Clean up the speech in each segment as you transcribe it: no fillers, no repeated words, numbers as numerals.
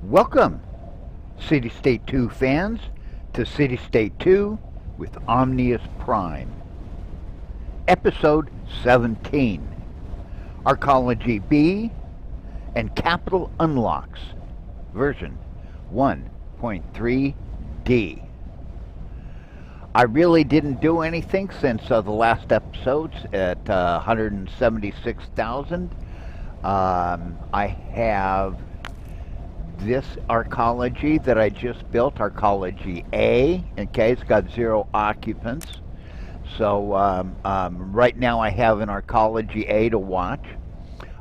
Welcome, CityState 2 fans, to CityState 2 with Omnius Prime. Episode 17, Arcology B and Capital Unlocks, version 1.3d. I really didn't do anything since the last episodes at 176,000. I have this Arcology that I just built, Arcology A. Okay, it's got 0 occupants. So right now I have an Arcology A to watch.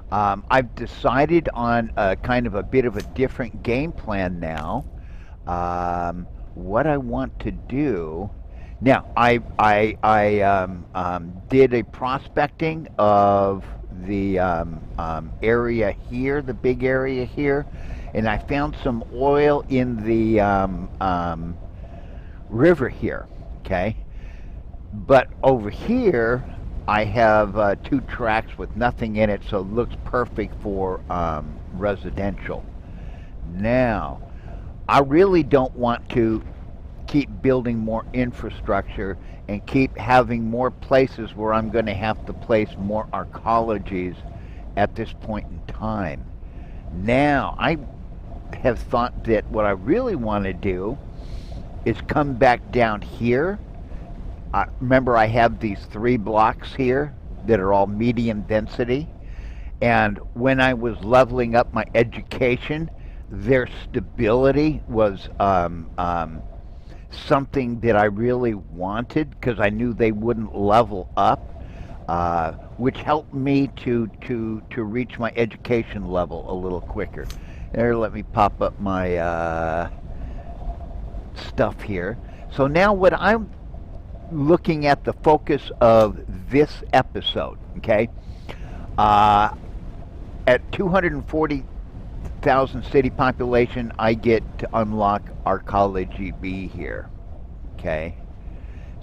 I've decided on kind of a bit of a different game plan now. What I want to do now, I did a prospecting of the area here, the big area here, and I found some oil in the river here, okay? But over here, I have 2 tracks with nothing in it, so it looks perfect for residential. Now, I really don't want to keep building more infrastructure and keep having more places where I'm going to have to place more arcologies at this point in time. Now, I have thought that what I really want to do is come back down here. Remember, I have these 3 blocks here that are all medium density, and when I was leveling up my education, their stability was something that I really wanted, because I knew they wouldn't level up, which helped me to reach my education level a little quicker. There, let me pop up my stuff here. So now what I'm looking at, the focus of this episode, okay, at 240,000 city population, I get to unlock Arcology B here, okay?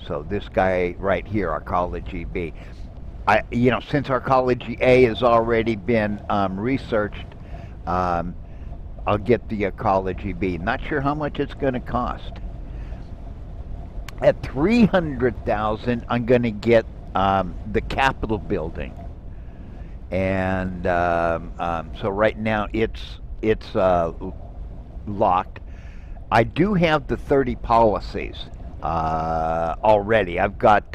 So this guy right here, Arcology B. Since Arcology A has already been researched, I'll get the Arcology B. Not sure how much it's going to cost. At 300,000, I'm going to get the Capitol building, and so right now it's locked. I do have the 30 policies already. I've got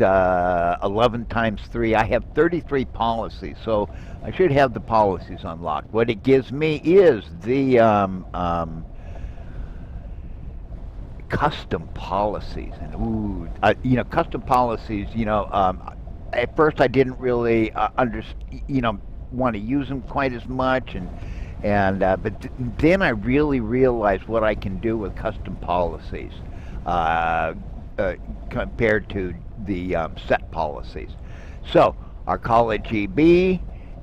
11 times 3. I have 33 policies, so I should have the policies unlocked. What it gives me is the custom policies, and custom policies. At first I didn't really want to use them quite as much, but then I really realized what I can do with custom policies compared to the set policies. So Arcology B,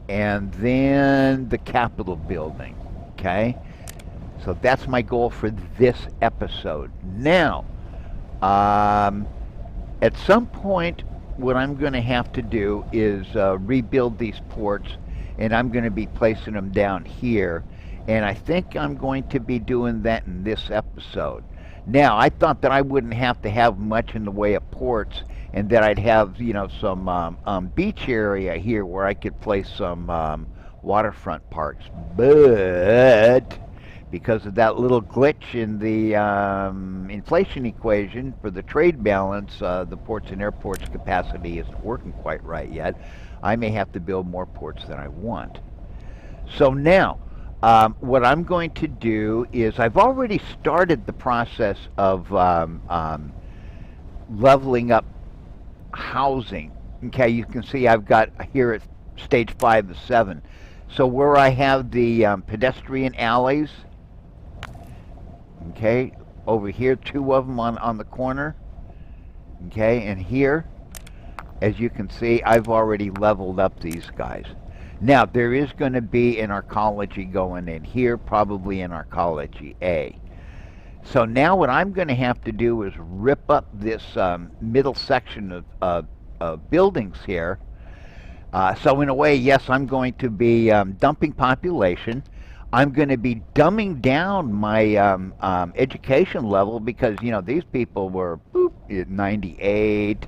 and then the Capitol building. Okay. So that's my goal for this episode. Now, at some point, what I'm going to have to do is rebuild these ports, and I'm going to be placing them down here. And I think I'm going to be doing that in this episode. Now, I thought that I wouldn't have to have much in the way of ports, and that I'd have, some beach area here where I could place some waterfront parks. But because of that little glitch in the inflation equation for the trade balance, the ports and airports capacity isn't working quite right yet. I may have to build more ports than I want. So now, what I'm going to do is I've already started the process of leveling up housing. Okay, you can see I've got here at stage 5 to 7. So where I have the pedestrian alleys, okay, over here, 2 of them on the corner, okay, and here, as you can see, I've already leveled up these guys. Now, there is going to be an Arcology going in here, probably an Arcology A. So now what I'm going to have to do is rip up this middle section of buildings here. So in a way, yes, I'm going to be dumping population. I'm going to be dumbing down my education level because, you know, these people were boop, at 98.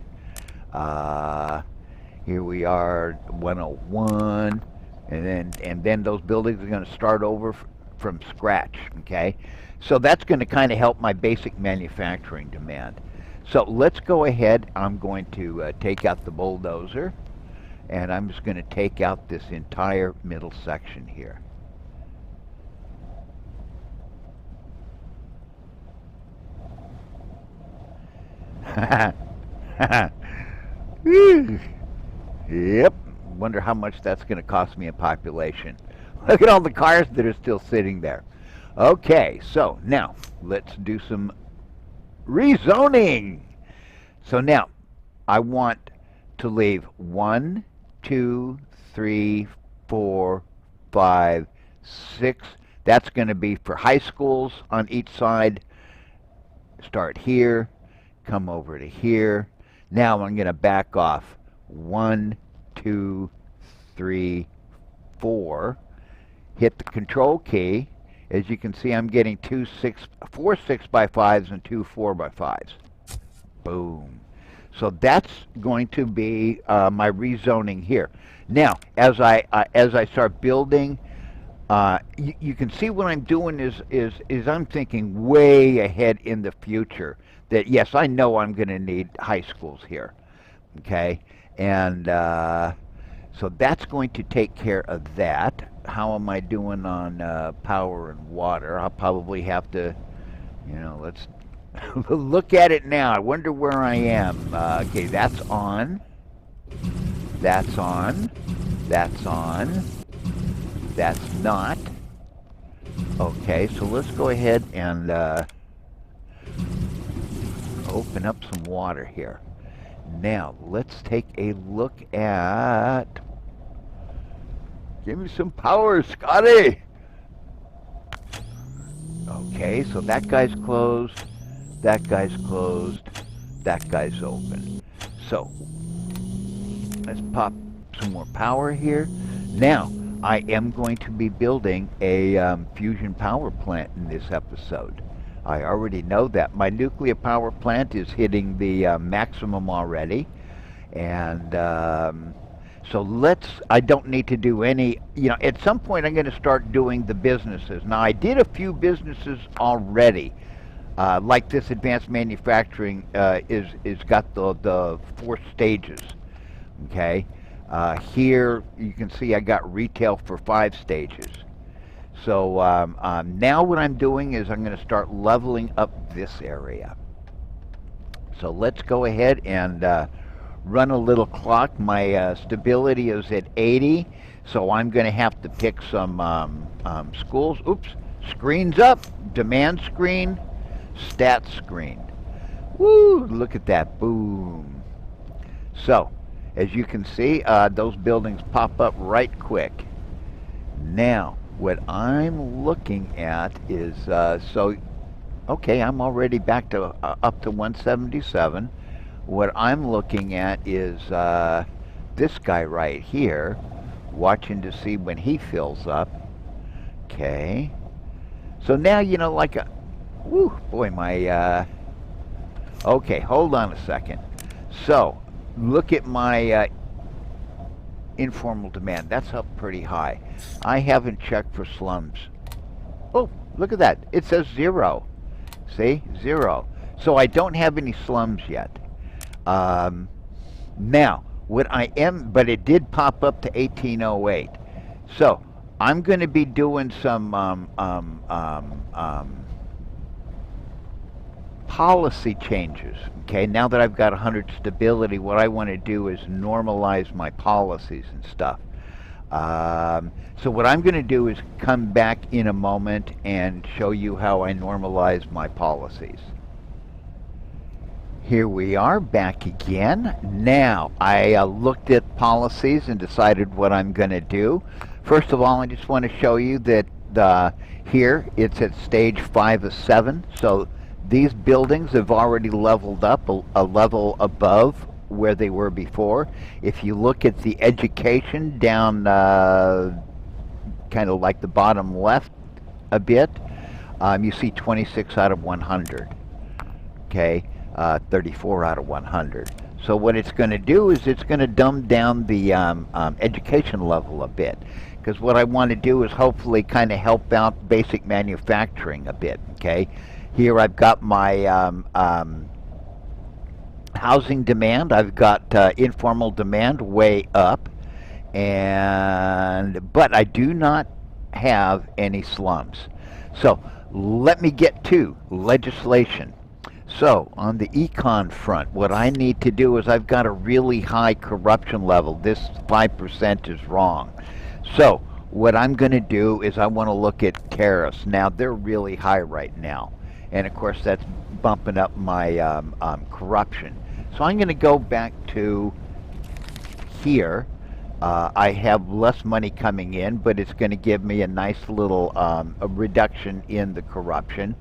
Here we are, 101, and then those buildings are going to start over from scratch. Okay, so that's going to kind of help my basic manufacturing demand. So let's go ahead. I'm going to take out the bulldozer, and I'm just going to take out this entire middle section here. Yep. Wonder how much that's going to cost me in population. Look at all the cars that are still sitting there. Okay, so now let's do some rezoning. So now I want to leave 1, 2, 3, 4, 5, 6. That's going to be for high schools on each side. Start here, come over to here. Now I'm going to back off 1, 2, 3, 4. Hit the control key. As you can see, I'm getting 4 6x5s and 2 4x5s. Boom. So that's going to be my rezoning here. Now, as I start building, you can see what I'm doing is I'm thinking way ahead in the future. That yes, I know I'm going to need high schools here. Okay, and so that's going to take care of that. How am I doing on power and water? I'll probably have to, you know, let's look at it now. I wonder where I am. Okay, that's on. That's on. That's on. That's not. Okay, so let's go ahead and open up some water here. Now, let's take a look at... Give me some power, Scotty! Okay, so that guy's closed, that guy's closed, that guy's open. So, let's pop some more power here. Now, I am going to be building a fusion power plant in this episode. I already know that. My nuclear power plant is hitting the maximum already. And so I don't need to do any, you know, at some point I'm going to start doing the businesses. Now, I did a few businesses already. Like this advanced manufacturing is got the 4 stages. Okay. Here you can see I got retail for 5 stages. So now what I'm doing is I'm going to start leveling up this area. So let's go ahead and run a little clock. My stability is at 80, so I'm going to have to pick some schools. Oops, screens up, demand screen, stat screen. Woo, look at that, boom. So, as you can see, those buildings pop up right quick. Now, what I'm looking at is, okay, I'm already back to up to 177. What I'm looking at is this guy right here, watching to see when he fills up. Okay. So now, you know, like a, whoo, boy, my, okay, hold on a second. So, look at my informal demand. That's up pretty high. I haven't checked for slums. Oh, look at that. It says 0. See? 0. So I don't have any slums yet. Now, what I am, but it did pop up to 1808. So I'm going to be doing some policy changes. Okay, now that I've got 100 stability, what I want to do is normalize my policies and stuff. So what I'm going to do is come back in a moment and show you how I normalize my policies. Here we are back again. Now, I looked at policies and decided what I'm going to do. First of all, I just want to show you that here it's at stage 5 of 7. So these buildings have already leveled up a level above where they were before. If you look at the education down kind of like the bottom left a bit, you see 26 out of 100. Okay, 34 out of 100. So what it's going to do is it's going to dumb down the education level a bit. Because what I want to do is hopefully kind of help out basic manufacturing a bit. Okay, here I've got my housing demand. I've got informal demand way up, but I do not have any slums. So let me get to legislation. So on the econ front, what I need to do is I've got a really high corruption level. This 5% is wrong. So what I'm going to do is I want to look at tariffs. Now they're really high right now, and of course that's bumping up my corruption. So I'm going to go back to here. I have less money coming in, but it's going to give me a nice little a reduction in the corruption,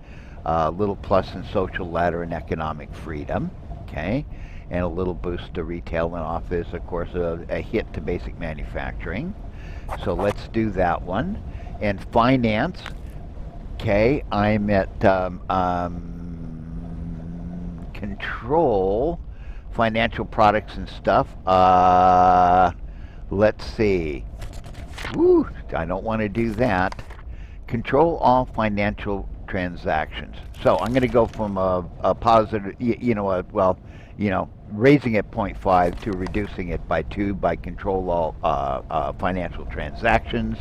a little plus in social ladder and economic freedom, okay, and a little boost to retail and office, of course, a hit to basic manufacturing. So let's do that one. And finance, okay, I'm at control, financial products and stuff. Let's see. Woo, I don't want to do that. Control all financial transactions. So I'm going to go from a positive, raising it 0.5 to reducing it by 2 by control all financial transactions.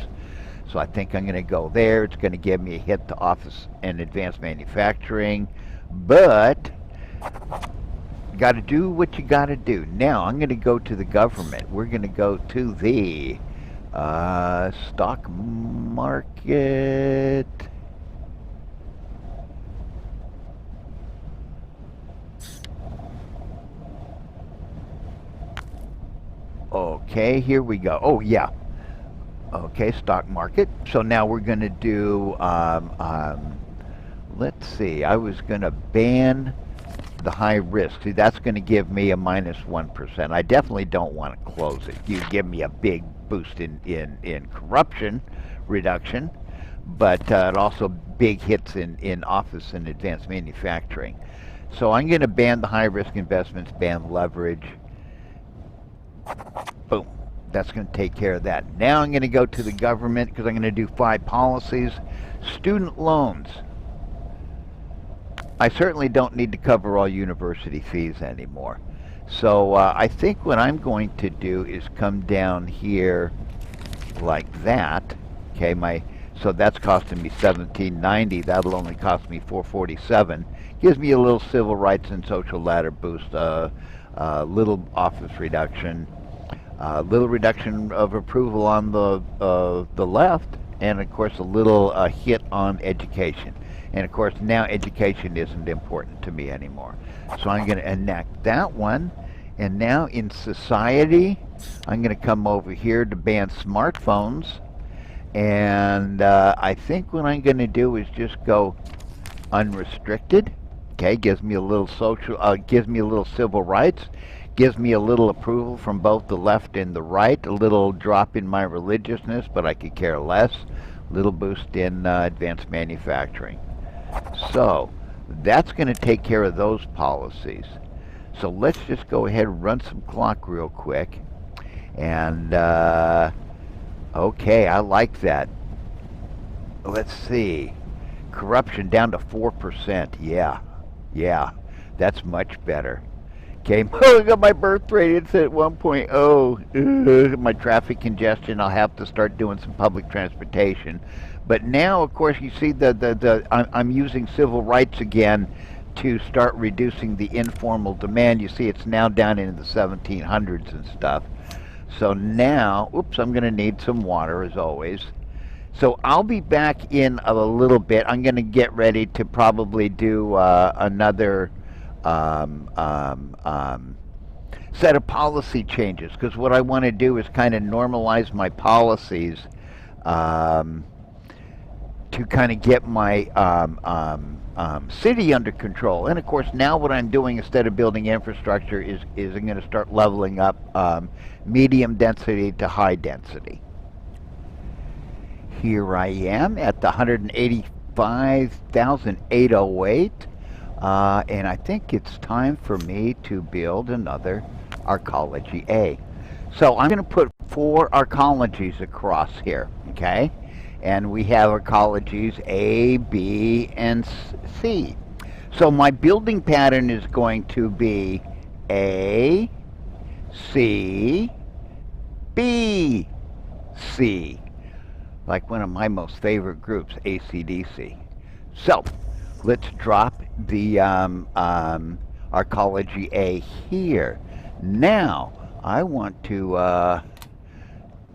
So I think I'm going to go there. It's going to give me a hit to office and advanced manufacturing, but you got to do what you got to do. Now I'm going to go to the government. We're going to go to the stock market. Okay, here we go. Oh yeah. Okay, stock market. So now we're going to do. Let's see. I was going to ban the high risk. See, that's going to give me a minus 1%. I definitely don't want to close it. You give me a big boost in corruption reduction, but it also big hits in office and advanced manufacturing. So I'm going to ban the high risk investments, ban leverage. Boom. That's going to take care of that. Now I'm going to go to the government because I'm going to do 5 policies. Student loans. I certainly don't need to cover all university fees anymore. So I think what I'm going to do is come down here like that. Okay, so that's costing me $17.90. That'll only cost me $4.47. Gives me a little civil rights and social ladder boost, little office reduction, little reduction of approval on the left, and of course a little hit on education. And of course now education isn't important to me anymore. So I'm going to enact that one. And now in society, I'm going to come over here to ban smartphones. And I think what I'm going to do is just go unrestricted. Okay, gives me a little gives me a little civil rights, gives me a little approval from both the left and the right, a little drop in my religiousness, but I could care less, little boost in advanced manufacturing. So that's going to take care of those policies. So let's just go ahead and run some clock real quick. And okay, I like that. Let's see. Corruption down to 4%. Yeah, that's much better. Okay, look at my birth rate. It's at 1.0. My traffic congestion. I'll have to start doing some public transportation. But now, of course, you see I'm using civil rights again to start reducing the informal demand. You see it's now down into the 1700s and stuff. So now, oops, I'm going to need some water as always. So I'll be back in a little bit. I'm going to get ready to probably do another set of policy changes, because what I want to do is kind of normalize my policies to kind of get my city under control. And of course now what I'm doing instead of building infrastructure is I'm going to start leveling up medium density to high density. Here I am at the 185,808. And I think it's time for me to build another Arcology A. So I'm going to put 4 Arcologies across here, okay? And we have Arcologies A, B, and C. So my building pattern is going to be A, C, B, C. Like one of my most favorite groups, AC/DC. So let's drop the Arcology A here. Now I want to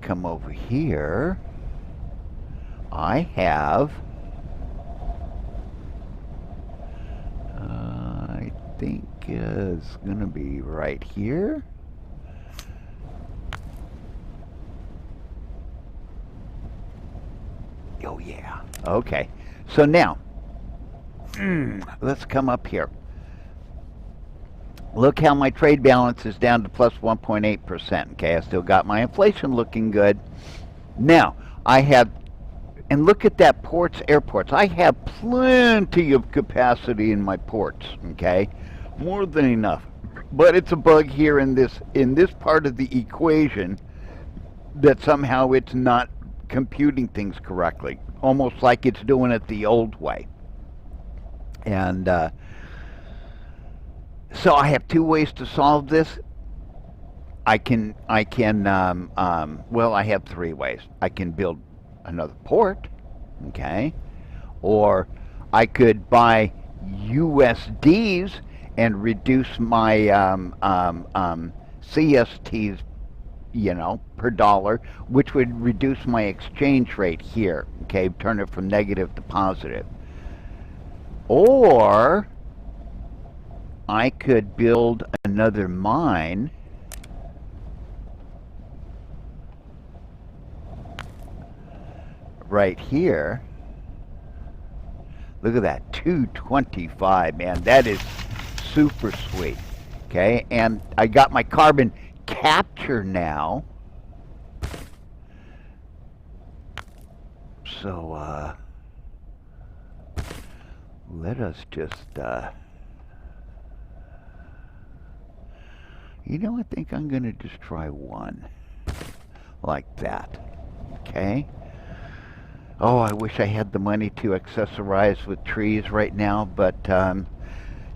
come over here. I have, I think it's going to be right here. Oh yeah. Okay. So now, let's come up here. Look how my trade balance is down to plus 1.8%. Okay, I still got my inflation looking good. Now, I have, and look at that ports, airports. I have plenty of capacity in my ports, okay? More than enough. But it's a bug here in this part of the equation that somehow it's not computing things correctly, almost like it's doing it the old way. And so I have 2 ways to solve this. Well, I have 3 ways. I can build another port, okay, or I could buy USDs and reduce my CSTs, you know, per dollar, which would reduce my exchange rate here, okay, turn it from negative to positive. Or I could build another mine right here. Look at that, 225, man, that is super sweet. Okay, and I got my carbon capture now. So let us just you know, I think I'm gonna just try one like that. Okay. Oh, I wish I had the money to accessorize with trees right now, but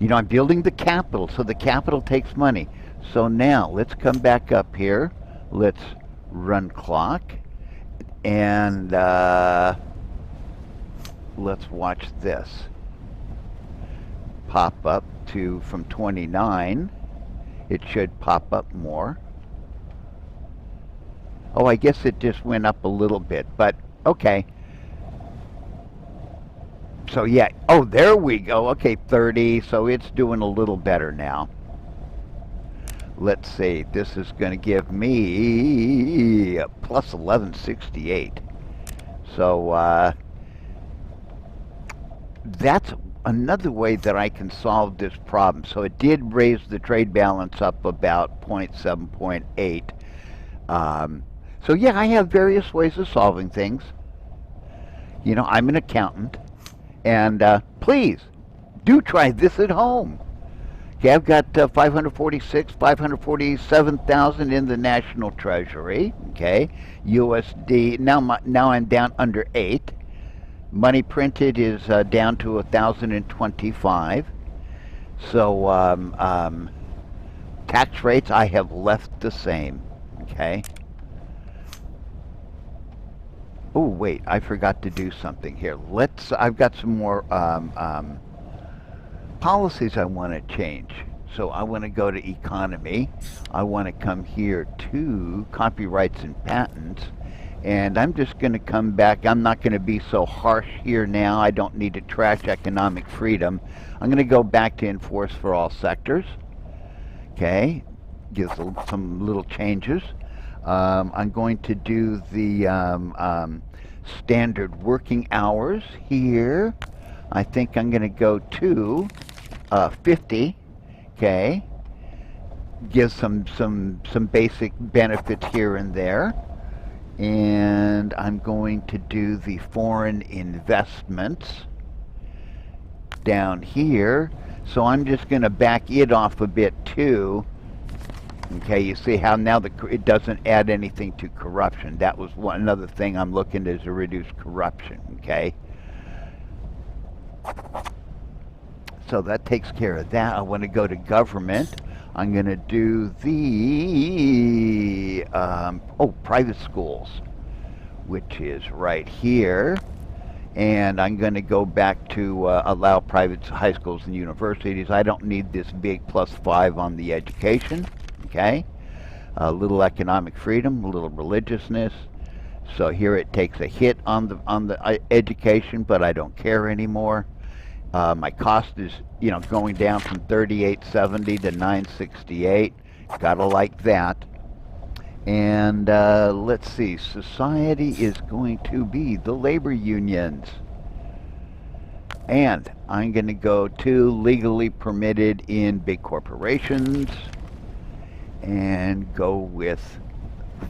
you know, I'm building the capital, so the capital takes money. So now let's come back up here. Let's run clock, and let's watch this pop up to from 29. It should pop up more. Oh, I guess it just went up a little bit, but okay. So yeah, oh, there we go. Okay, 30, so it's doing a little better now. Let's see, this is going to give me a plus 1168. So that's another way that I can solve this problem. So it did raise the trade balance up about 0.7, 0.8. So yeah, I have various ways of solving things. You know, I'm an accountant. And please, do try this at home. Okay, I've got 547,000 in the National Treasury. Okay, USD. Now I'm down under 8. Money printed is down to 1,025. So tax rates I have left the same. Okay. Oh wait, I forgot to do something here. I've got some more policies I want to change. So I want to go to economy. I want to come here to copyrights and patents. And I'm just going to come back. I'm not going to be so harsh here now. I don't need to trash economic freedom. I'm going to go back to enforce for all sectors. Okay, gives some little changes. I'm going to do the standard working hours here. I think I'm going to go to 50. Okay, gives some basic benefits here and there. And I'm going to do the foreign investments down here. So I'm just going to back it off a bit too. Okay, you see how now it doesn't add anything to corruption. That was another thing I'm looking at, is to reduce corruption. Okay, so that takes care of that. I want to go to government. I'm going to do the private schools, which is right here. And I'm going to go back to allow private high schools and universities. I don't need this big +5 on the education. Okay, a little economic freedom, a little religiousness. So here it takes a hit on the education, but I don't care anymore. My cost is, going down from 38.70 to 9.68. Gotta like that. And let's see, society is going to be the labor unions. And I'm going to go to legally permitted in big corporations and go with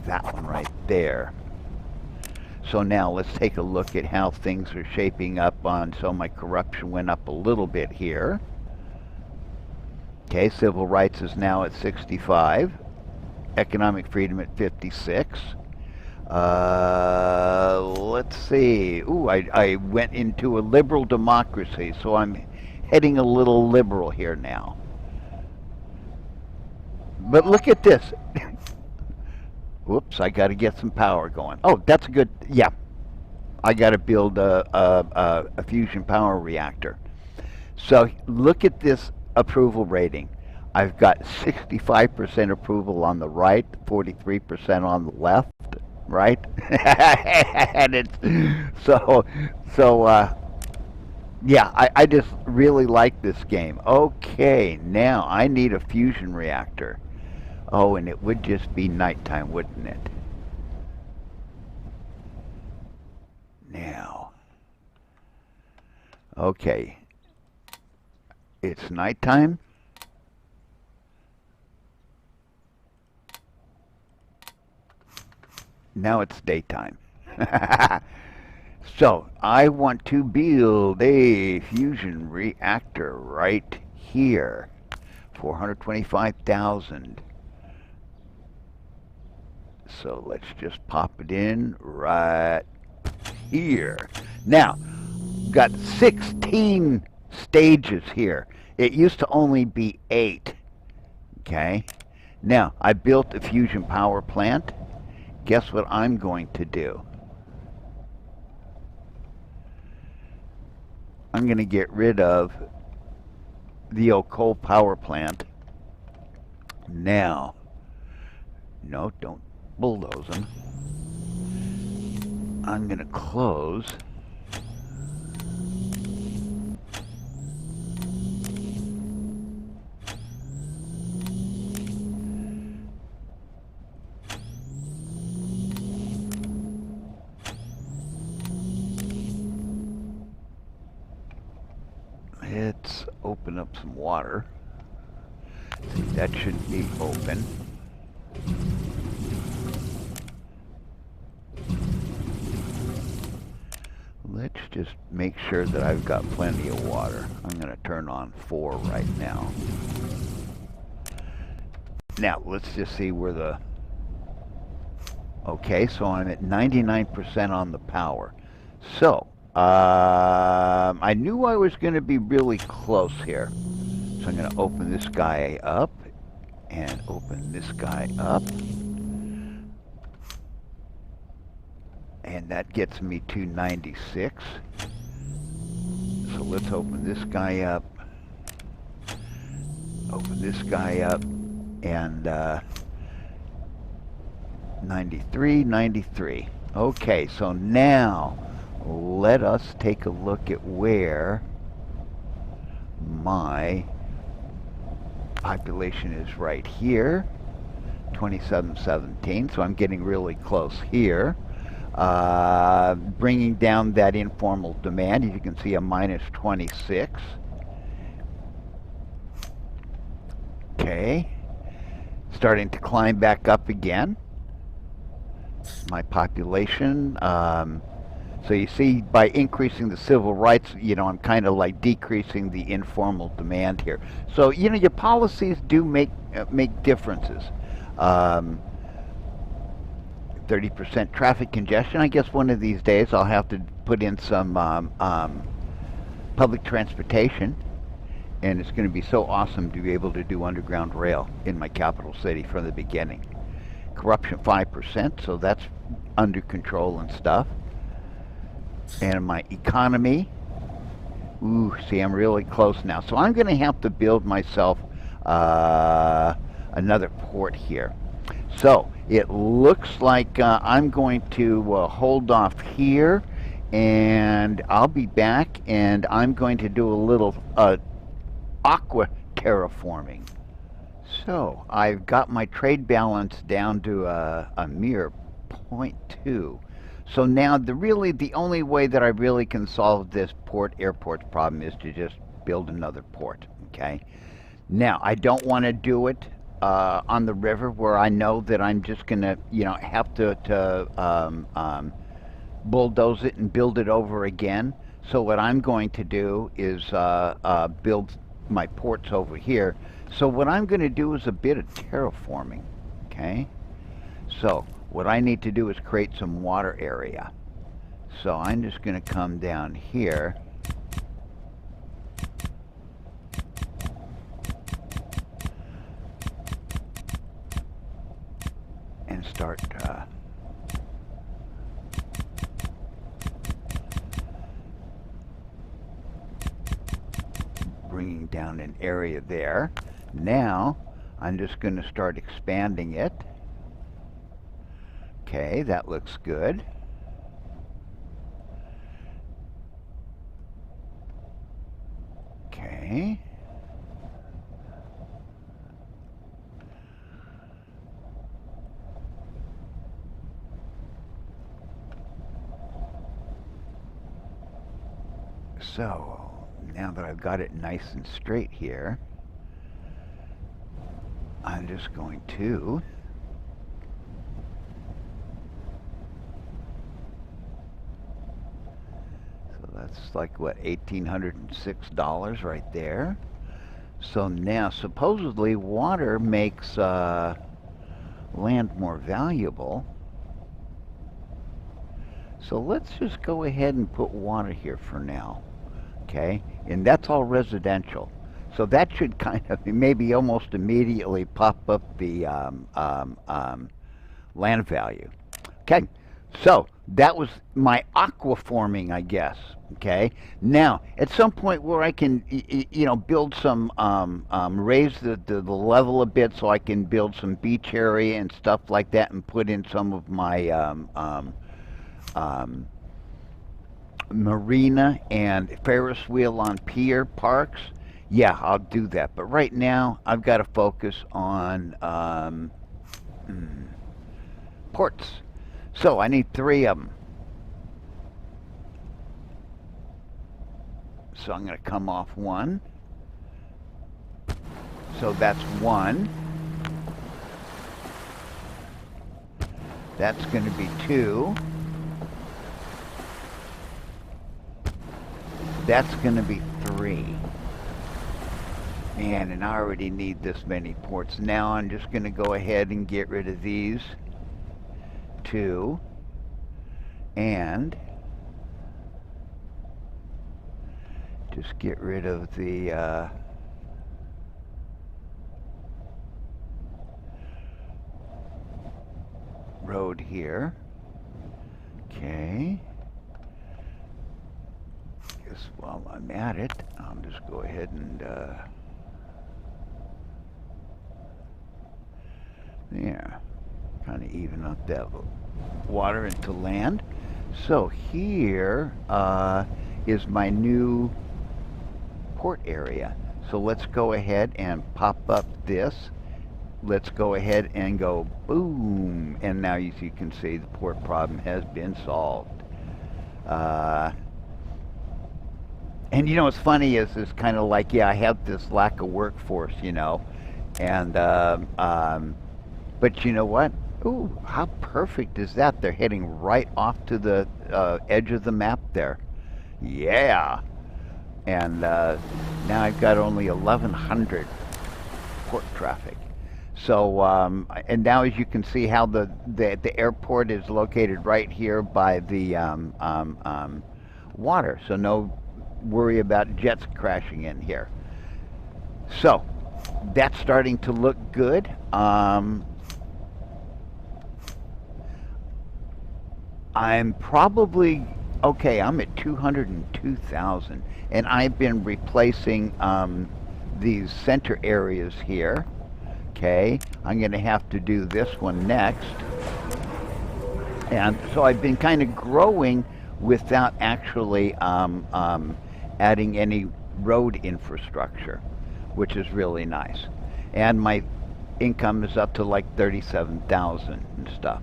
that one right there. So now let's take a look at how things are shaping up so my corruption went up a little bit here. Okay, civil rights is now at 65. Economic freedom at 56. Let's see. Ooh, I went into a liberal democracy, so I'm heading a little liberal here now. But look at this. Whoops, I got to get some power going. Oh, that's a good, yeah. I got to build a fusion power reactor. So look at this approval rating. I've got 65% approval on the right, 43% on the left, right? And it's yeah, I just really like this game. Okay, now I need a fusion reactor. Oh, and it would just be nighttime, wouldn't it? Now, okay, it's nighttime. Now it's daytime. So I want to build a fusion reactor right here. 425,000. So let's just pop it in right here. Now, got 16 stages here. It used to only be 8. Okay. Now, I built a fusion power plant. Guess what I'm going to do? I'm going to get rid of the old coal power plant. Now, no, don't bulldoze them. I'm going to close. Let's open up some water. That should be open. Let's just make sure that I've got plenty of water. I'm going to turn on 4 right now. Now, let's just see where the... Okay, so I'm at 99% on the power. So, I knew I was going to be really close here. So I'm going to open this guy up and open this guy up. And that gets me to 96. So let's open this guy up. Open this guy up. And 93, 93. Okay, so now let us take a look at where my population is right here. 2717, so I'm getting really close here. Bringing down that informal demand, as you can see, a minus 26. Okay, starting to climb back up again. my population. So you see, by increasing the civil rights, I'm kind of like decreasing the informal demand here. So your policies do make differences. Um, 30% traffic congestion. I guess one of these days I'll have to put in some public transportation, and it's going to be so awesome to be able to do underground rail in my capital city from the beginning. Corruption 5%, so that's under control and stuff. And my economy, ooh, see, I'm really close now. So I'm going to have to build myself another port here. So it looks like I'm going to hold off here, and I'll be back, and I'm going to do a little aqua terraforming. So I've got my trade balance down to a mere 0.2. So now the only way that I really can solve this airport problem is to just build another port. Okay. Now I don't want to do it on the river where I know that I'm just gonna have to bulldoze it and build it over again. So what I'm going to do is build my ports over here. So what I'm going to do is a bit of terraforming. Okay. So what I need to do is create some water area. So I'm just going to come down here. And start bringing down an area there. Now I'm just going to start expanding it. Okay, that looks good. Okay. So, now that I've got it nice and straight here, I'm just going to that's like what, $1,806 right there. So now supposedly water makes land more valuable. So let's just go ahead and put water here for now. Okay, and that's all residential. So that should kind of maybe almost immediately pop up the land value. Okay, so that was my aquaforming, I guess. Okay, now at some point where I can, build some, raise the level a bit, so I can build some beach area and stuff like that, and put in some of my marina and Ferris wheel on pier parks. Yeah, I'll do that. But right now, I've got to focus on ports. So I need 3 of them. So I'm going to come off 1. So that's 1. That's going to be 2. That's going to be 3. Man, and I already need this many ports. Now I'm just going to go ahead and get rid of these 2. And just get rid of the road here. Okay. Guess while I'm at it, I'll just go ahead and yeah, kind of even up that water into land. So here is my new port area. So let's go ahead and pop up this. Let's go ahead and go boom. And now, as you can see, the port problem has been solved. And what's funny is it's kind of like, yeah, I have this lack of workforce, and but you know what? Ooh, how perfect is that? They're heading right off to the edge of the map there. Yeah. And now I've got only 1,100 port traffic. So, and now as you can see how the airport is located right here by the water. So no worry about jets crashing in here. So that's starting to look good. I'm probably, okay, I'm at 202,000 and I've been replacing these center areas here. Okay, I'm going to have to do this one next. And so I've been kind of growing without actually adding any road infrastructure, which is really nice. And my income is up to like 37,000 and stuff.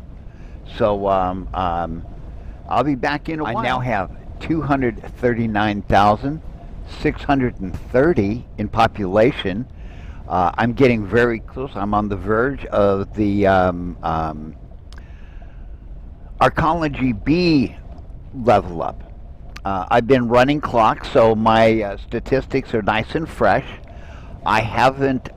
So I'll be back in a while. I now have 239,630 in population. I'm getting very close. I'm on the verge of the Arcology B level up. I've been running clocks, so my statistics are nice and fresh. I haven't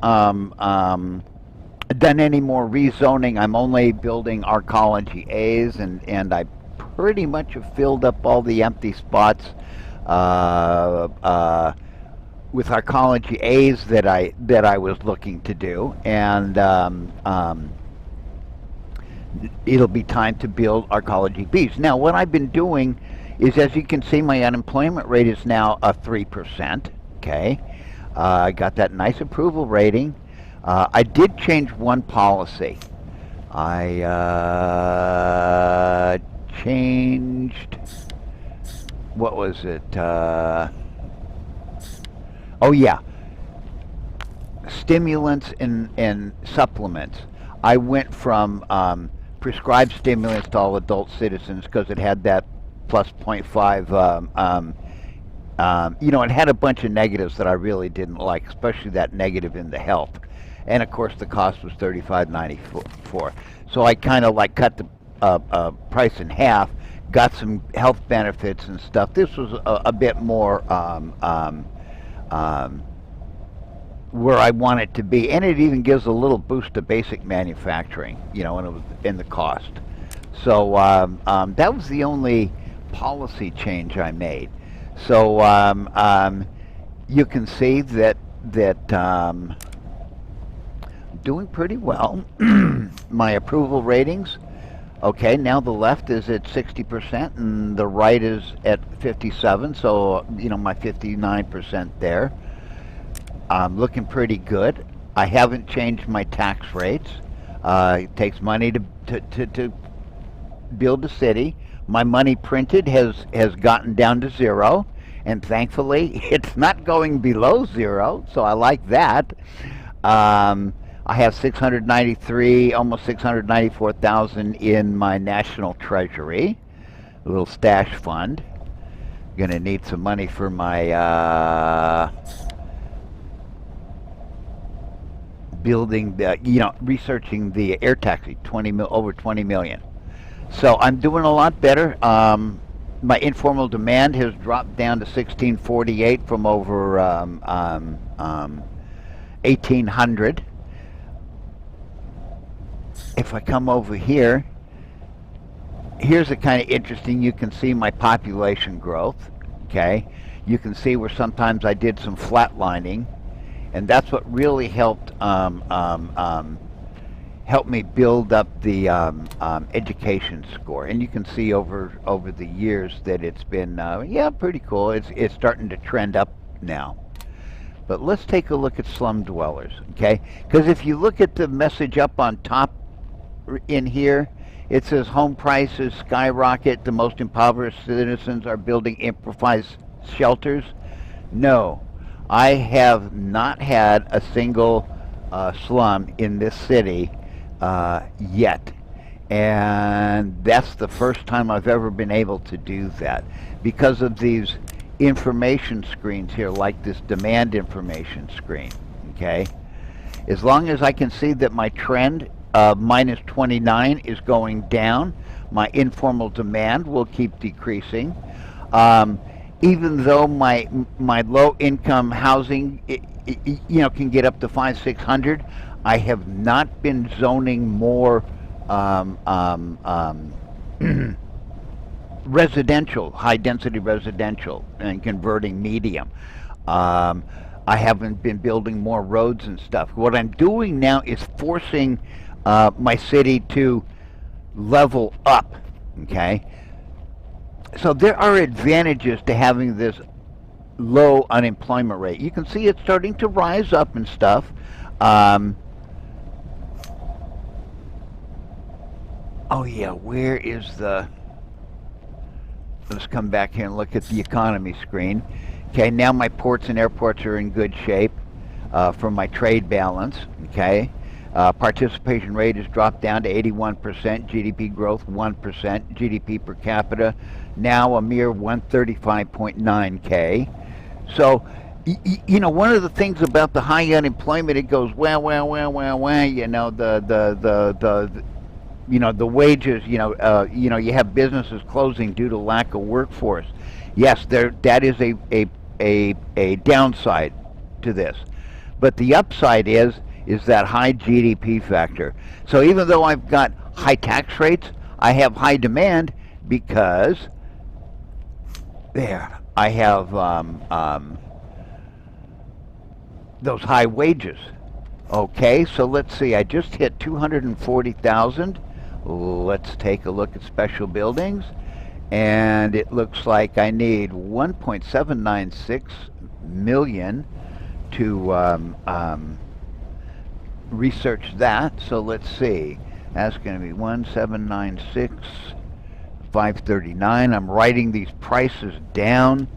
done any more rezoning. I'm only building Arcology A's, and I pretty much have filled up all the empty spots with Arcology A's that I was looking to do, and it'll be time to build Arcology B's. Now, what I've been doing is, as you can see, my unemployment rate is now 3%. Okay, I got that nice approval rating. I did change one policy. I changed, what was it? Oh yeah, stimulants and supplements. I went from prescribed stimulants to all adult citizens because it had that plus 0.5. You know, it had a bunch of negatives that I really didn't like, especially that negative in the health. And of course, the cost was $35.94. So I kind of like cut the price in half, got some health benefits and stuff. This was a bit more where I want it to be, and it even gives a little boost to basic manufacturing, you know, and it was in the cost. So that was the only policy change I made. So you can see that doing pretty well. My approval ratings. Okay, now the left is at 60% and the right is at 57. So you know, my 59% there. Looking pretty good. I haven't changed my tax rates. It takes money to build a city. My money printed has gotten down to 0, and thankfully it's not going below 0, so I like that. I have 693, almost 694,000 in my national treasury, a little stash fund. Gonna need some money for my building the, you know, researching the air taxi, over 20 million. So I'm doing a lot better. My informal demand has dropped down to 1648 from over 1800. If I come over here, here's a kind of interesting, you can see my population growth, okay? You can see where sometimes I did some flatlining, and that's what really helped help me build up the education score. And you can see over the years that it's been, yeah, pretty cool. It's starting to trend up now. But let's take a look at slum dwellers, okay? Because if you look at the message up on top in here, it says home prices skyrocket, the most impoverished citizens are building improvised shelters. No, I have not had a single slum in this city yet, and that's the first time I've ever been able to do that because of these information screens here, like this demand information screen. Okay, as long as I can see that my trend of minus 29 is going down. My informal demand will keep decreasing. Even though my low income housing can get up to 500-600, I have not been zoning more residential, high density residential, and converting medium. I haven't been building more roads and stuff. What I'm doing now is forcing my city to level up, okay? So there are advantages to having this low unemployment rate. You can see it's starting to rise up and stuff. Oh yeah, where is the... Let's come back here and look at the economy screen. Okay, now my ports and airports are in good shape for my trade balance, okay? Participation rate has dropped down to 81%, GDP growth 1%, GDP per capita now a mere 135.9K. So, one of the things about the high unemployment, it goes, the wages, you have businesses closing due to lack of workforce. Yes, that is a downside to this. But the upside is that high GDP factor. So even though I've got high tax rates, I have high demand because I have those high wages. Okay, so let's see, I just hit 240,000. Let's take a look at special buildings, and it looks like I need 1.796 million to research that. So let's see, that's going to be 1,796, 539. I'm writing these prices down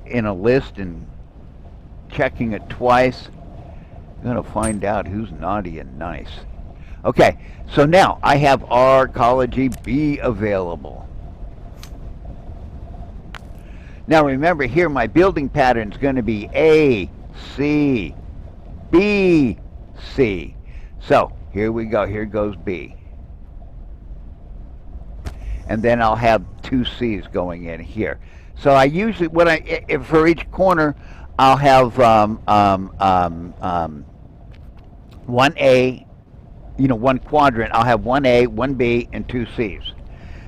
in a list and checking it twice. I'm going to find out who's naughty and nice. Okay, so now I have Arcology B available. Now remember here, my building pattern is going to be A, C, B, C. So here we go. Here goes B. And then I'll have two C's going in here. So I usually, for each corner, I'll have 1A, one quadrant. I'll have 1A, 1B, and 2 C's.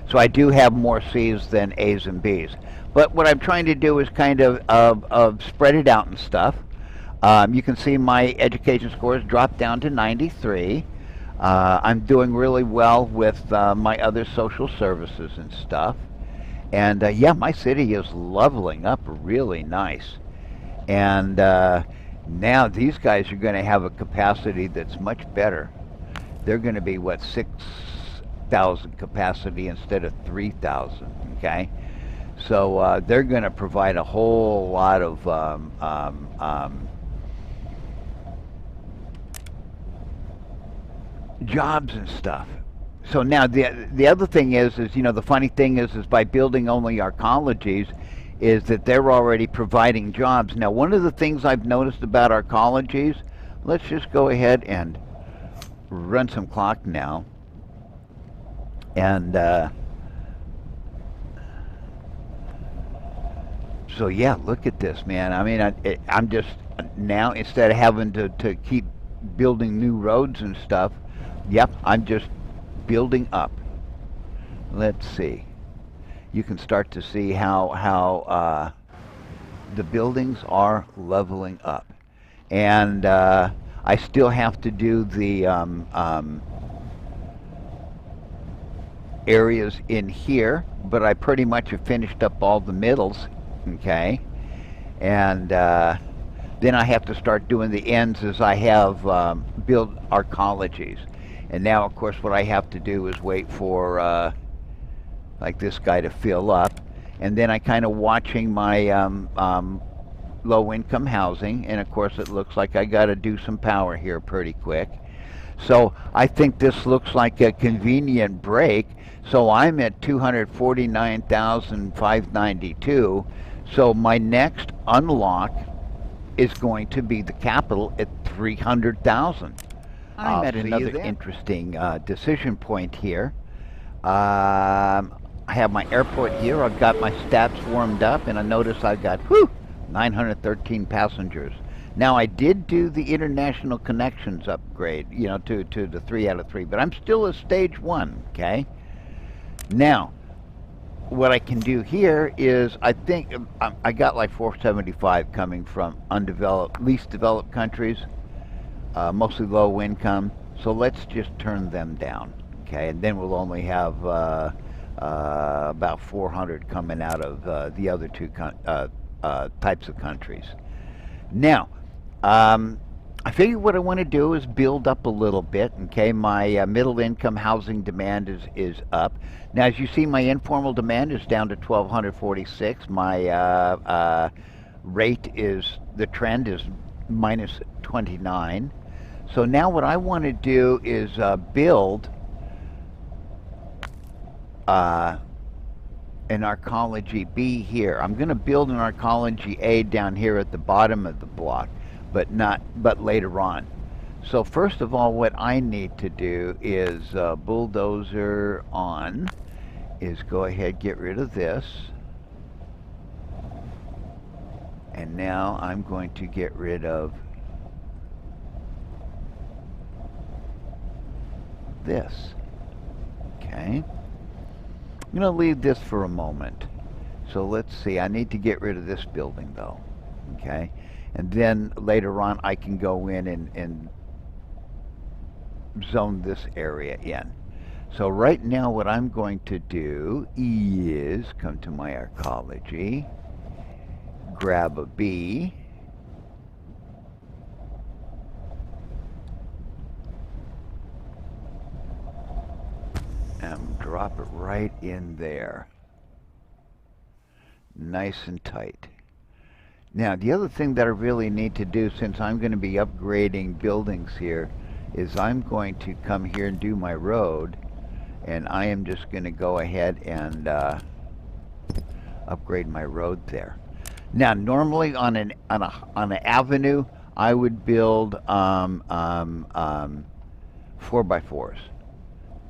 So I do have more C's than A's and B's. But what I'm trying to do is kind of spread it out and stuff. You can see my education scores dropped down to 93. I'm doing really well with my other social services and stuff. And yeah, my city is leveling up really nice. And now these guys are going to have a capacity that's much better. They're going to be, 6,000 capacity instead of 3,000, okay? So they're going to provide a whole lot of jobs and stuff. So now the other thing is the funny thing is by building only Arcologies is that they're already providing jobs. Now one of the things I've noticed about Arcologies, let's just go ahead and run some clock now. And so yeah, look at this, man. I mean, I'm just now, instead of having to keep building new roads and stuff, yep, I'm just building up. Let's see. You can start to see how the buildings are leveling up. And I still have to do the areas in here, but I pretty much have finished up all the middles, okay? And then I have to start doing the ends as I have built Arcologies. And now, of course, what I have to do is wait for like this guy to fill up, and then I kind of watching my low-income housing, and of course it looks like I got to do some power here pretty quick. So I think this looks like a convenient break. So I'm at 249,592. So my next unlock is going to be the capital at 300,000. I'm I'll at see you another then. interesting decision point here. I have my airport here. I've got my stats warmed up, and I notice I got 913 passengers. Now I did do the international connections upgrade, to the 3 out of 3, but I'm still a stage 1. Okay. Now what I can do here is I think I got like 475 coming from undeveloped, least developed countries, mostly low income. So let's just turn them down, okay? And then we'll only have about 400 coming out of the other two types of countries. Now, um, I figure what I want to do is build up a little bit. Okay, my middle income housing demand is up. Now, as you see, my informal demand is down to 1,246. My rate is the trend is minus 29. So now what I want to do is build uh, an Arcology B here. I'm going to build an Arcology A down here at the bottom of the block, but later on. So first of all, what I need to do is bulldozer on is go ahead, get rid of this. And now I'm going to get rid of this. Okay. I'm going to leave this for a moment. So let's see. I need to get rid of this building though. Okay. And then later on I can go in and zone this area in. So right now what I'm going to do is come to my Arcology, grab a B, and drop it right in there. Nice and tight. Now the other thing that I really need to do, since I'm going to be upgrading buildings here, is I'm going to come here and do my road, and I am just going to go ahead and upgrade my road there. Now normally on an avenue I would build 4x4s.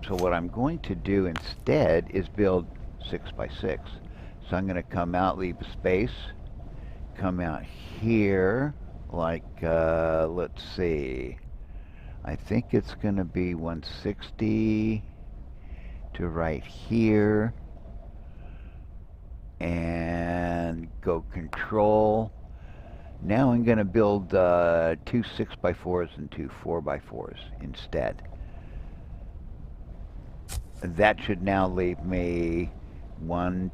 So what I'm going to do instead is build 6x6. So I'm going to come out, leave a space, come out here, like, let's see, I think it's going to be 160 to right here, and go control. Now I'm going to build 2 6x4s and 2 4x4s instead. That should now leave me 1,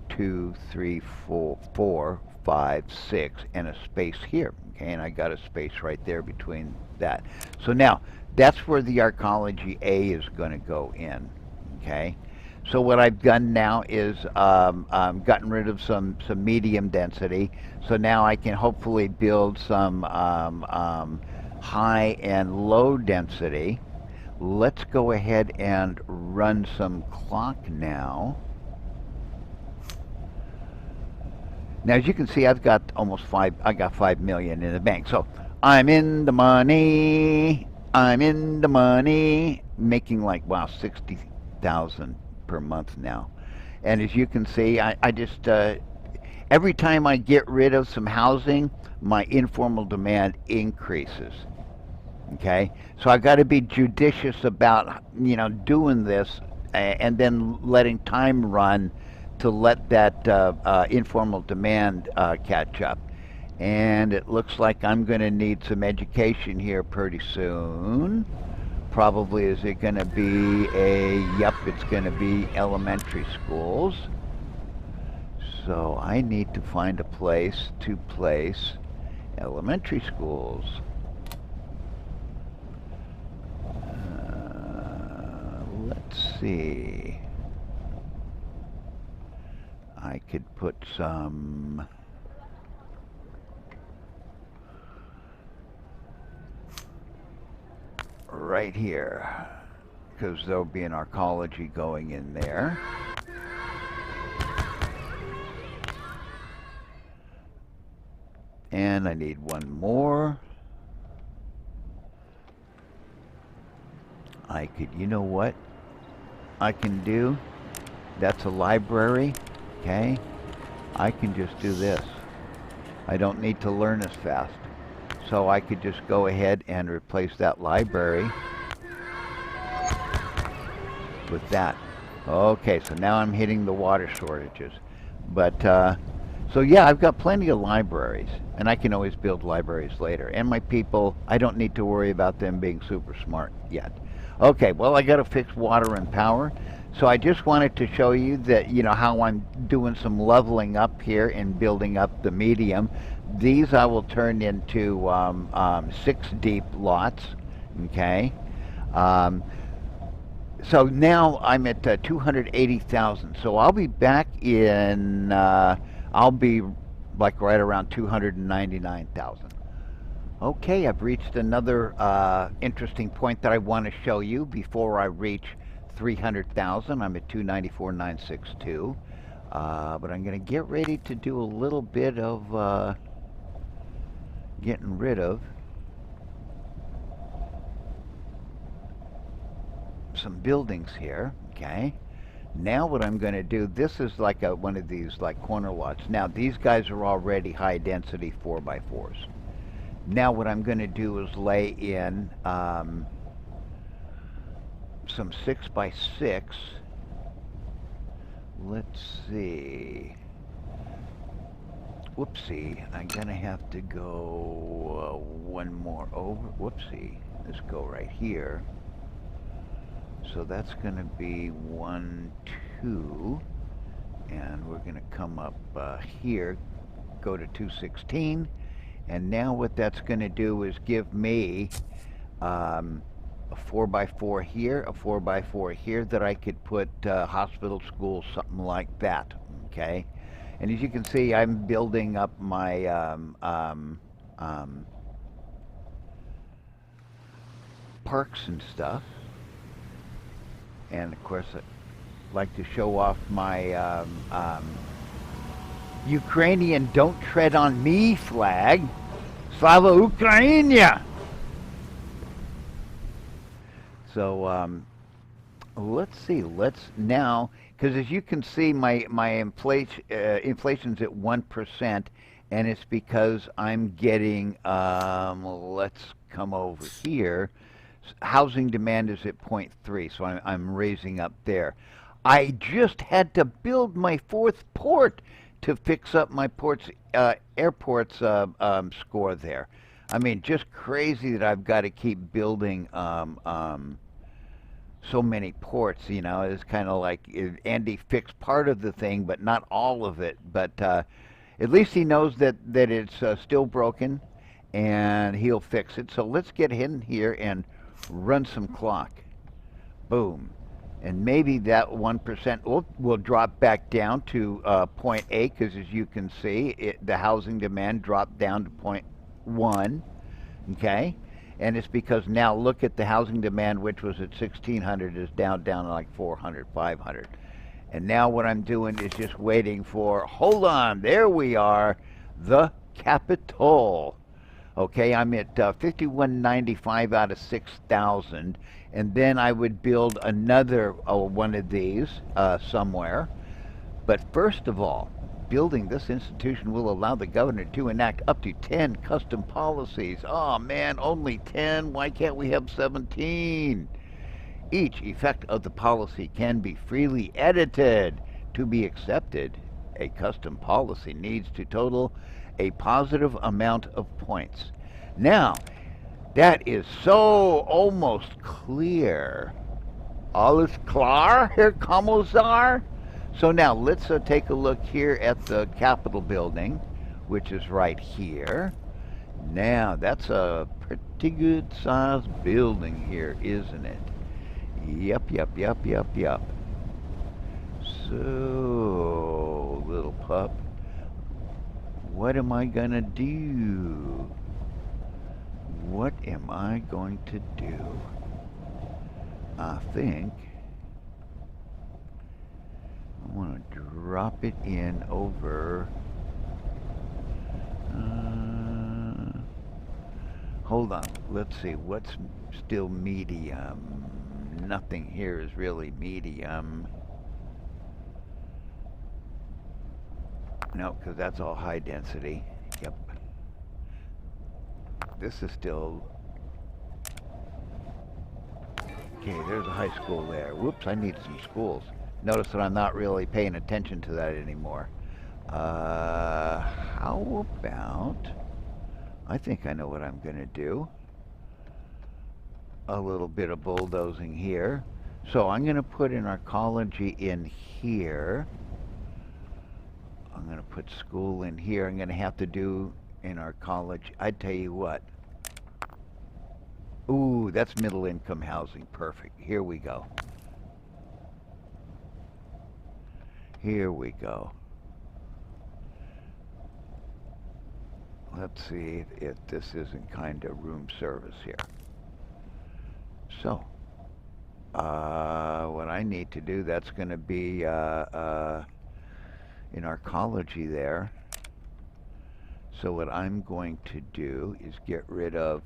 2, 3, 4, 5, 6, and a space here. Okay, and I got a space right there between that. So now that's where the Arcology A is going to go in. Okay, so what I've done now is gotten rid of some medium density. So now I can hopefully build some high and low density. Let's go ahead and run some clock now. Now, as you can see, I've got I got 5 million in the bank. So I'm in the money. I'm in the money. Making like, wow, 60,000 per month now. And as you can see, I just, every time I get rid of some housing, my informal demand increases. Okay, so I've got to be judicious about doing this, and then letting time run to let that informal demand catch up. And it looks like I'm going to need some education here pretty soon. Probably is it going to be it's going to be elementary schools. So I need to find a place to place elementary schools. Let's see. I could put some right here, because there'll be an Arcology going in there. And I need one more. I could, you know what I can do? That's a library, okay? I can just do this. I don't need to learn as fast. So I could just go ahead and replace that library with that. Okay, so now I'm hitting the water shortages. But, so yeah, I've got plenty of libraries, and I can always build libraries later. And my people, I don't need to worry about them being super smart yet. Okay, well, I got to fix water and power. So I just wanted to show you that, you know, how I'm doing some leveling up here and building up the medium. These I will turn into 6 deep lots, okay? Um, so now I'm at 280,000. So I'll be back in, I'll be like right around 299,000. Okay, I've reached another interesting point that I want to show you before I reach 300,000. I'm at 294,962. But I'm going to get ready to do a little bit of getting rid of some buildings here. Okay. Now what I'm going to do, this is like one of these like corner lots. Now these guys are already high density 4x4s. Now what I'm going to do is lay in some 6x6. Let's see. Whoopsie, I'm going to have to go one more over. Whoopsie, let's go right here. So that's going to be 1, 2, and we're going to come up here, go to 216, and now what that's going to do is give me a 4x4 here, a 4x4 here that I could put hospital, school, something like that, okay? And as you can see, I'm building up my parks and stuff. And of course, I like to show off my Ukrainian "Don't Tread on Me" flag. Slava Ukrainia! So let's see. Let's now, because as you can see, my inflation's at 1%, and it's because I'm getting. Let's come over here. Housing demand is at 0.3, so I'm raising up there. I just had to build my 4th port to fix up my airport's score there. I mean, just crazy that I've got to keep building so many ports. You know, it's kind of like Andy fixed part of the thing, but not all of it. But at least he knows that it's still broken, and he'll fix it. So let's get in here and run some clock. Boom. And maybe that 1% will drop back down to 0.8, because as you can see, the housing demand dropped down to 0.1. Okay? And it's because now look at the housing demand, which was at 1,600, is down to like 400, 500. And now what I'm doing is just waiting for, hold on, there we are, the Capitol. Okay, I'm at 5195 out of 6,000, and then I would build another one of these somewhere. But first of all, building this institution will allow the governor to enact up to 10 custom policies. Oh man, only 10? Why can't we have 17? Each effect of the policy can be freely edited. To be accepted, a custom policy needs to total a positive amount of points. Now, that is so almost clear. Alles klar, Herr Kommissar? So now let's take a look here at the Capitol building, which is right here. Now, that's a pretty good sized building here, isn't it? Yep. So, little pup, what am I gonna do? What am I going to do? I think I want to drop it in over. Hold on. Let's see. What's still medium? nothing here is really medium. No, because that's all high density. Yep. This is still... Okay, there's a high school there. Whoops, I need some schools. Notice that I'm not really paying attention to that anymore. How about... I think I know what I'm going to do. A little bit of bulldozing here. So I'm going to put an Arcology in here. I'm going to put school in here. I'm going to have to do an Arcology. I'd tell you what. Ooh, that's middle income housing. Perfect. Here we go. Here we go. Let's see if this isn't kind of room service here. So, what I need to do, that's going to be in Arcology there. So what I'm going to do is get rid of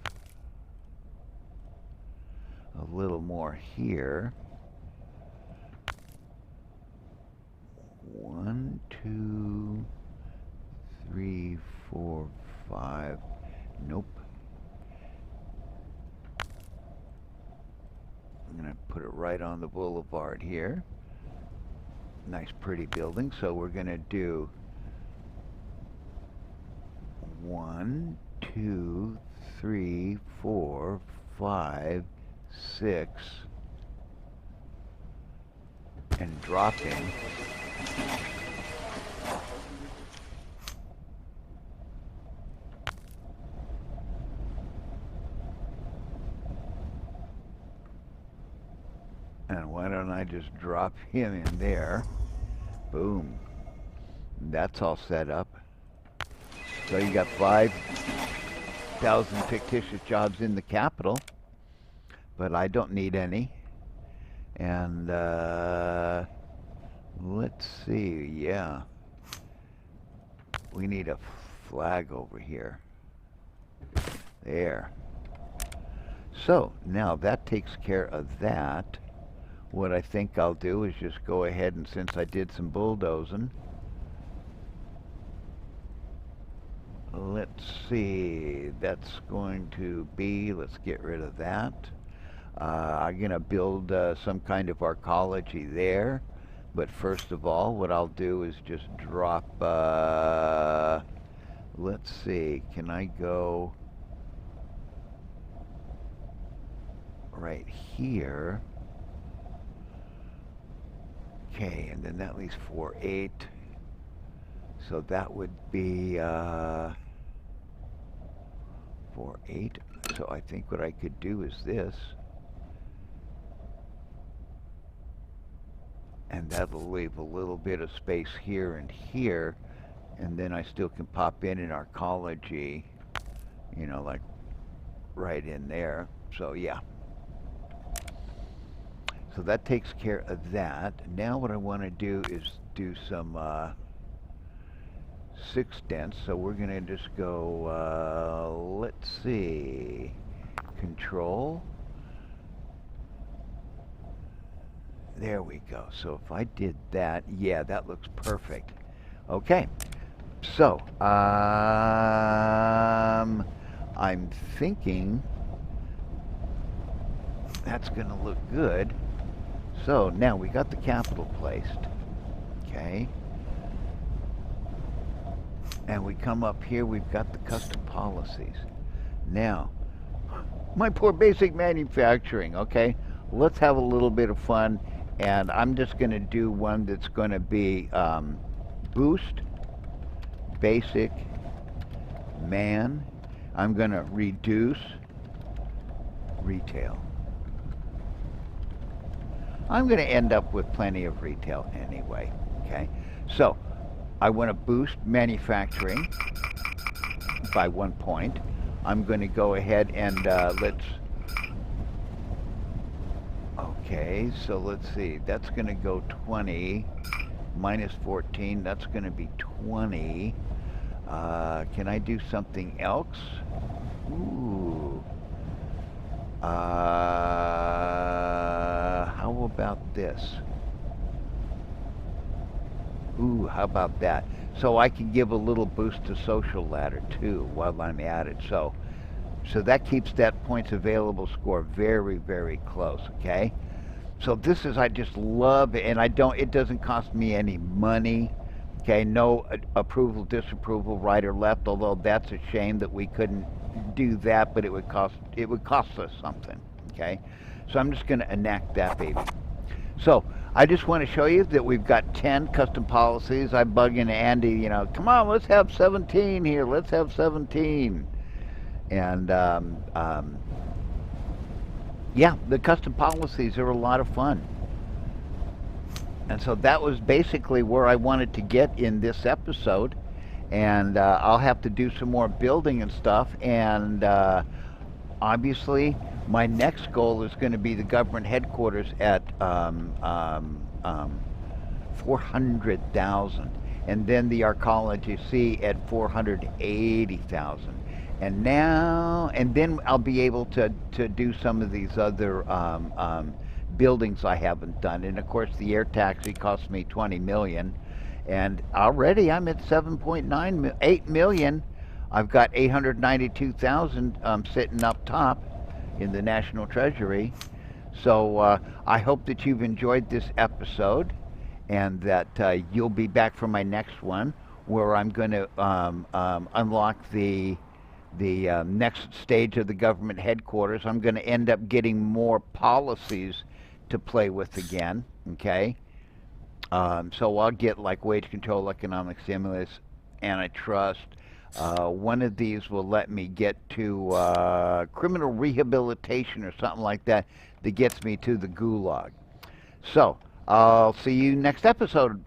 a little more here. 1, 2, 3, 4, 5. Nope. I'm going to put it right on the boulevard here. Nice pretty building. So we're going to do 1, 2, 3, 4, 5, 6, and dropping. And why don't I just drop him in there? Boom. That's all set up. So you got 5,000 fictitious jobs in the capital, but I don't need any. And let's see, yeah. We need a flag over here. There. So now that takes care of that. What I think I'll do is just go ahead, and since I did some bulldozing, let's see, that's going to be, let's get rid of that. I'm going to build some kind of Arcology there. But first of all, what I'll do is just drop, let's see, can I go right here? Okay, and then that leaves 4, 8. So that would be 4, 8. So I think what I could do is this. And that'll leave a little bit of space here and here. And then I still can pop in an Arcology, you know, like right in there. So yeah. So that takes care of that. Now what I want to do is do some 6 dents. So we're going to just go, let's see, control. There we go. So if I did that, yeah, that looks perfect. Okay. So, I'm thinking that's going to look good. So now we got the capital placed. Okay. And we come up here, we've got the custom policies. Now, my poor basic manufacturing, okay? Let's have a little bit of fun. And I'm just going to do one that's going to be boost, basic, man. I'm going to reduce, retail. I'm going to end up with plenty of retail anyway, okay? So I want to boost manufacturing by 1 point. I'm going to go ahead and let's... Okay, so let's see, that's going to go 20 minus 14, that's going to be 20. Can I do something else? Ooh. about this? Ooh, how about that? So I can give a little boost to social ladder too while I'm at it. So that keeps that points available score very, very close, okay? So this is, I just love it, and it doesn't cost me any money, okay? No approval, disapproval, right or left, although that's a shame that we couldn't do that, but it would cost us something, okay? So I'm just gonna enact that baby. So I just want to show you that we've got 10 custom policies. I bug in Andy, come on, let's have 17 here. Let's have 17. And yeah, the custom policies are a lot of fun. And so that was basically where I wanted to get in this episode. And I'll have to do some more building and stuff. And obviously, my next goal is going to be the government headquarters at 400,000, and then the Arcology C at 480,000. And then I'll be able to do some of these other buildings I haven't done. And of course, the air taxi cost me 20 million, and already I'm at 7.8 million. I've got 892,000 sitting up top in the National Treasury. So I hope that you've enjoyed this episode, and that you'll be back for my next one, where I'm going to unlock the next stage of the government headquarters. I'm going to end up getting more policies to play with again, okay? So I'll get like wage control, economic stimulus, antitrust. One of these will let me get to criminal rehabilitation or something like that gets me to the gulag. So I'll see you next episode.